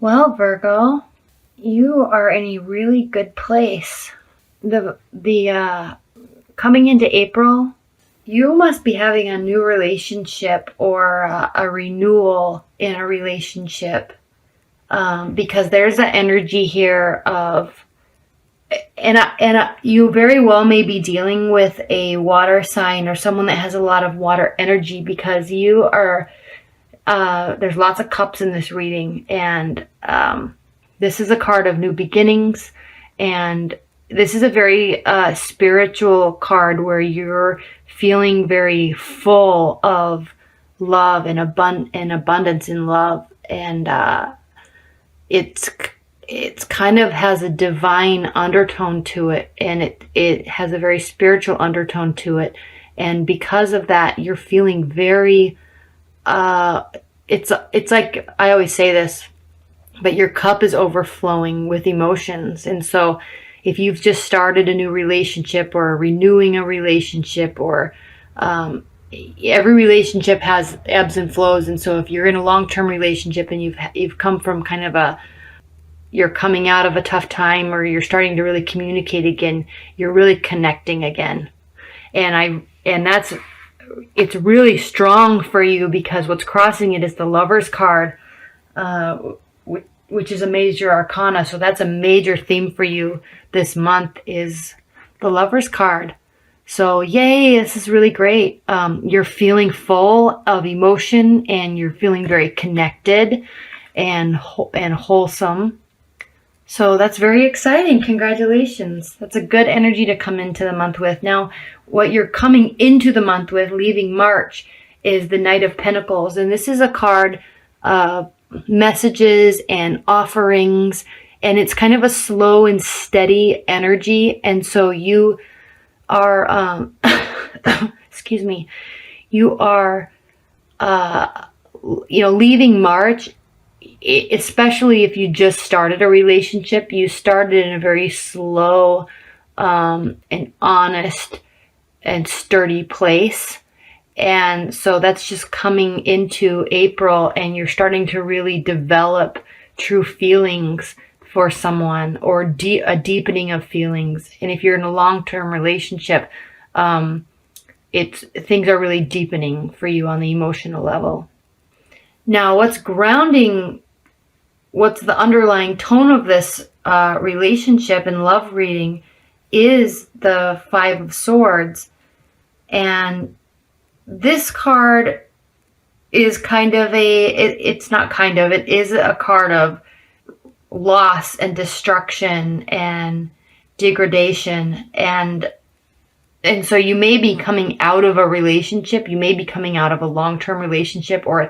Well, Virgo, you are in a really good place. The coming into April, you must be having a new relationship or a renewal in a relationship, because there's an energy here of, you very well may be dealing with a water sign or someone that has a lot of water energy, because you are, there's lots of cups in this reading, and this is a card of new beginnings, and this is a very spiritual card where you're feeling very full of love and abundance in love, and it's kind of has a divine undertone to it, and it has a very spiritual undertone to it, and because of that, you're feeling very it's like, I always say this, but your cup is overflowing with emotions. And so if you've just started a new relationship or renewing a relationship, or every relationship has ebbs and flows, and so if you're in a long-term relationship and you've come from kind of you're coming out of a tough time, or you're starting to really communicate again, you're really connecting again. And it's really strong for you, because what's crossing it is the Lover's card, which is a major arcana. So that's a major theme for you this month, is the Lover's card. So yay, this is really great. You're feeling full of emotion, and you're feeling very connected and wholesome. So that's very exciting. Congratulations. That's a good energy to come into the month with. Now, what you're coming into the month with, leaving March, is the Knight of Pentacles. And this is a card of messages and offerings, and it's kind of a slow and steady energy. And so you are, excuse me, you are, leaving March, especially if you just started a relationship, you started in a very slow and honest and sturdy place. And so that's just coming into April, and you're starting to really develop true feelings for someone, or a deepening of feelings. And if you're in a long-term relationship, things are really deepening for you on the emotional level. Now, what's the underlying tone of this relationship and love reading is the Five of Swords. And this card is it is a card of loss and destruction and degradation. And so you may be coming out of a relationship, you may be coming out of a long-term relationship, or a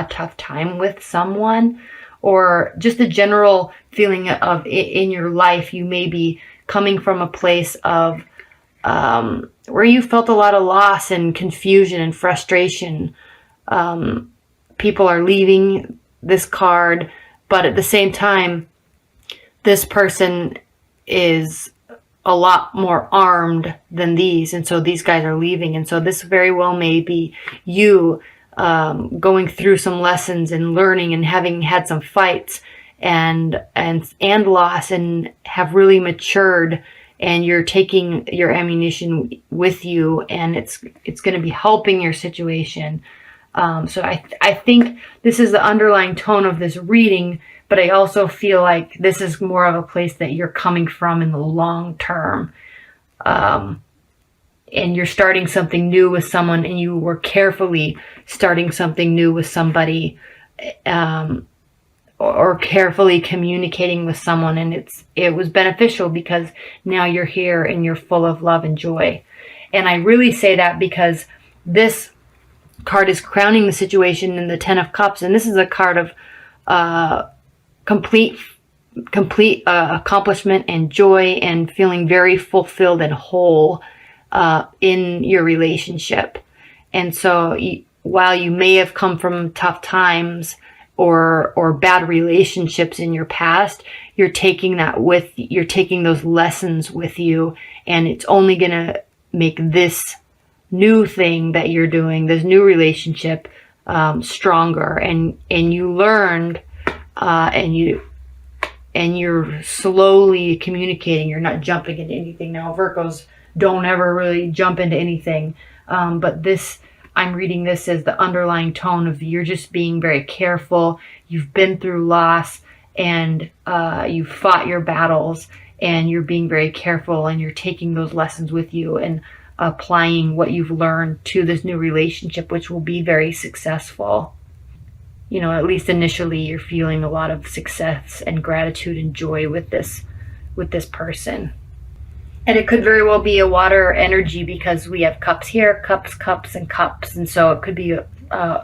tough time with someone, or just a general feeling of in your life. You may be coming from a place of where you felt a lot of loss and confusion and frustration. People are leaving this card, but at the same time, this person is a lot more armed than these, and so these guys are leaving. And so this very well may be you going through some lessons and learning, and having had some fights and loss, and have really matured, and you're taking your ammunition with you, and it's going to be helping your situation. So I think this is the underlying tone of this reading, but I also feel like this is more of a place that you're coming from in the long term. And you're starting something new with someone, and you were carefully starting something new with somebody, or carefully communicating with someone, and it was beneficial, because now you're here and you're full of love and joy. And I really say that because this card is crowning the situation in the Ten of Cups, and this is a card of complete accomplishment and joy, and feeling very fulfilled and whole in your relationship. And so while you may have come from tough times or bad relationships in your past, you're taking those lessons with you, and it's only going to make this new thing that you're doing, this new relationship, stronger. And you learned and you're slowly communicating. You're not jumping into anything. Now, Virgos don't ever really jump into anything. But this, I'm reading this as the underlying tone of you're just being very careful. You've been through loss, and you've fought your battles, and you're being very careful, and you're taking those lessons with you and applying what you've learned to this new relationship, which will be very successful. You know, at least initially, you're feeling a lot of success and gratitude and joy with this person. And it could very well be a water energy, because we have cups here, cups, cups, and cups. And so it could be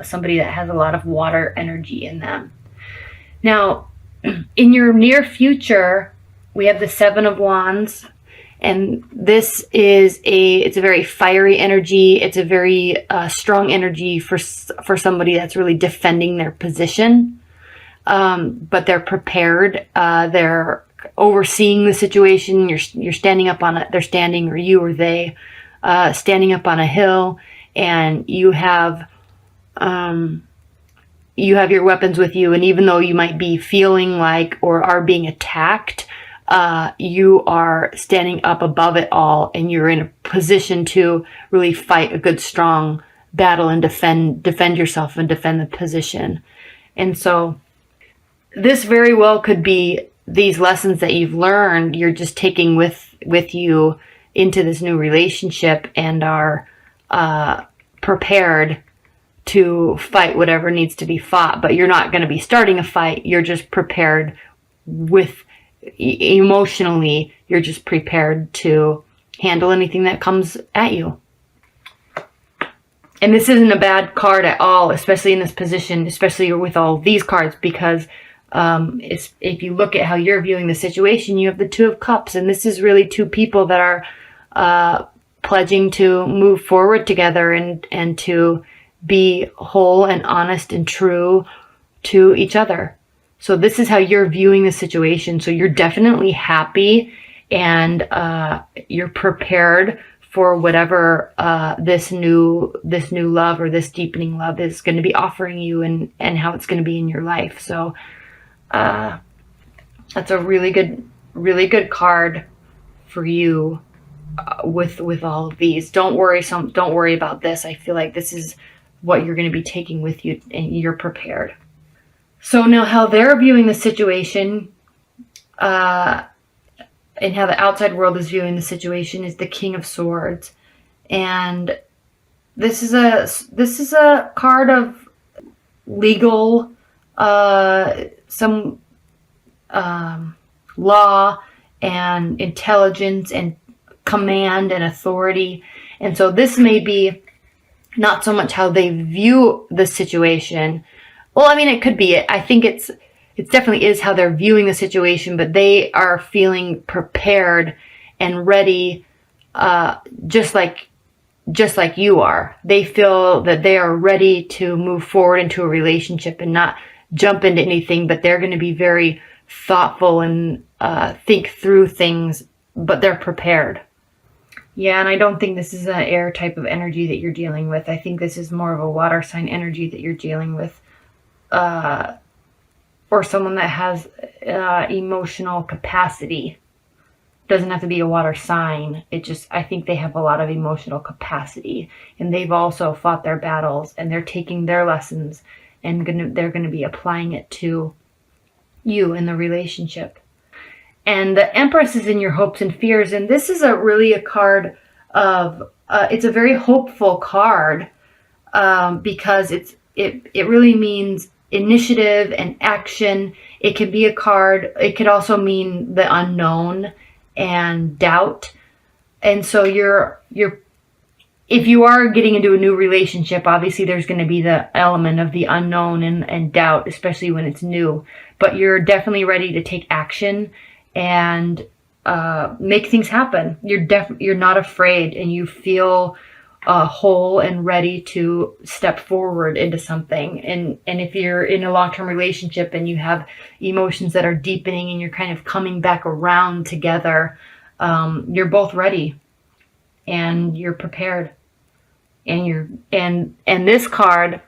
somebody that has a lot of water energy in them. Now, in your near future, we have the Seven of Wands. And this is it's a very fiery energy. It's a very strong energy for somebody that's really defending their position. But they're prepared. They're overseeing the situation. You're standing up on it. They're standing, or you or they, standing up on a hill, and you have your weapons with you. And even though you might be feeling like or are being attacked, you are standing up above it all, and you're in a position to really fight a good, strong battle and defend yourself and defend the position. And so this very well could be these lessons that you've learned, you're just taking with you into this new relationship, and are prepared to fight whatever needs to be fought. But you're not going to be starting a fight. You're just prepared emotionally. You're just prepared to handle anything that comes at you. And this isn't a bad card at all, especially in this position, especially with all these cards, because if you look at how you're viewing the situation, you have the Two of Cups, and this is really two people that are pledging to move forward together and to be whole and honest and true to each other. So this is how you're viewing the situation. So you're definitely happy, and you're prepared for whatever this new love or this deepening love is going to be offering you, and how it's going to be in your life. So that's a really good card for you with all of these. Don't worry about this. I feel like this is what you're going to be taking with you, and you're prepared. So now how they're viewing the situation, and how the outside world is viewing the situation, is the King of Swords. And this is a card of legal, some law and intelligence and command and authority. And so this may be not so much how they view the situation. Well, I mean, it could be. I think it definitely is how they're viewing the situation, but they are feeling prepared and ready, just like you are. They feel that they are ready to move forward into a relationship and not jump into anything, but they're going to be very thoughtful and think through things, but they're prepared. Yeah, and I don't think this is an air type of energy that you're dealing with. I think this is more of a water sign energy that you're dealing with. Or someone that has emotional capacity. Doesn't have to be a water sign. I think they have a lot of emotional capacity, and they've also fought their battles, and they're taking their lessons, and they're going to be applying it to you in the relationship. And the Empress is in your hopes and fears, and this is really a card of it's a very hopeful card, because it really means initiative and action. It could be a card. It could also mean the unknown and doubt. And so if you are getting into a new relationship, obviously there's going to be the element of the unknown and doubt, especially when it's new. But you're definitely ready to take action and make things happen. You're not afraid, and you feel whole and ready to step forward into something. And if you're in a long-term relationship and you have emotions that are deepening and you're kind of coming back around together, you're both ready and you're prepared. And this card,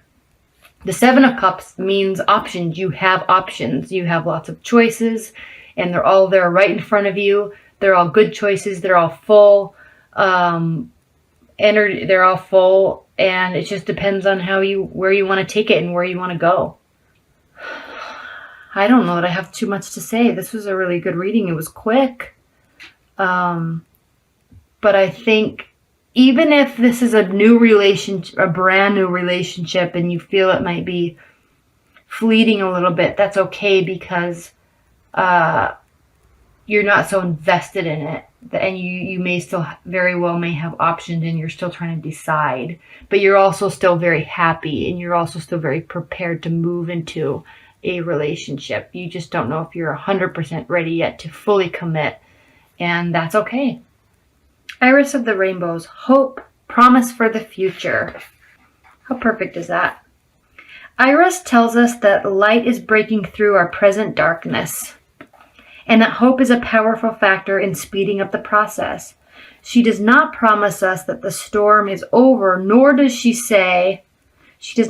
The Seven of Cups means options. You have options. You have lots of choices, and they're all there right in front of you. They're all good choices. They're all full energy. They're all full, and it just depends on where you want to take it and where you want to go. I don't know that I have too much to say. This was a really good reading. It was quick. But I think even if this is a new relationship, a brand new relationship, and you feel it might be fleeting a little bit, that's okay, because you're not so invested in it. And you may still very well may have options, and you're still trying to decide. But you're also still very happy, and you're also still very prepared to move into a relationship. You just don't know if you're 100% ready yet to fully commit, and that's okay. Iris of the Rainbows, hope, promise for the future. How perfect is that? Iris tells us that light is breaking through our present darkness, and that hope is a powerful factor in speeding up the process. She does not promise us that the storm is over, nor does she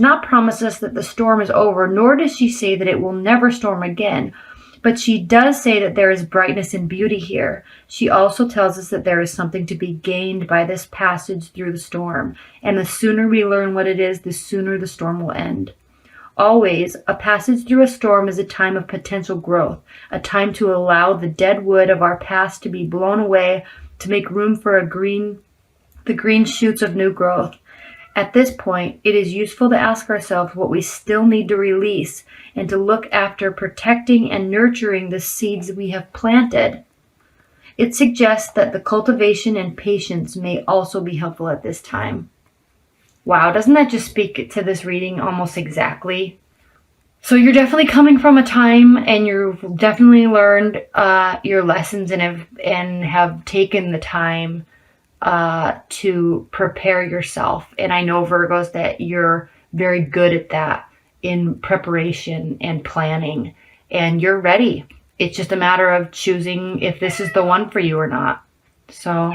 not promise us that the storm is over, nor does she say that it will never storm again. But she does say that there is brightness and beauty here. She also tells us that there is something to be gained by this passage through the storm. And the sooner we learn what it is, the sooner the storm will end. Always, a passage through a storm is a time of potential growth, a time to allow the dead wood of our past to be blown away, to make room for the green shoots of new growth. At this point, it is useful to ask ourselves what we still need to release, and to look after protecting and nurturing the seeds we have planted. It suggests that the cultivation and patience may also be helpful at this time. Wow, doesn't that just speak to this reading almost exactly? So you're definitely coming from a time, and you've definitely learned your lessons and have taken the time to prepare yourself. And I know, Virgos, that you're very good at that in preparation and planning, and you're ready. It's just a matter of choosing if this is the one for you or not. So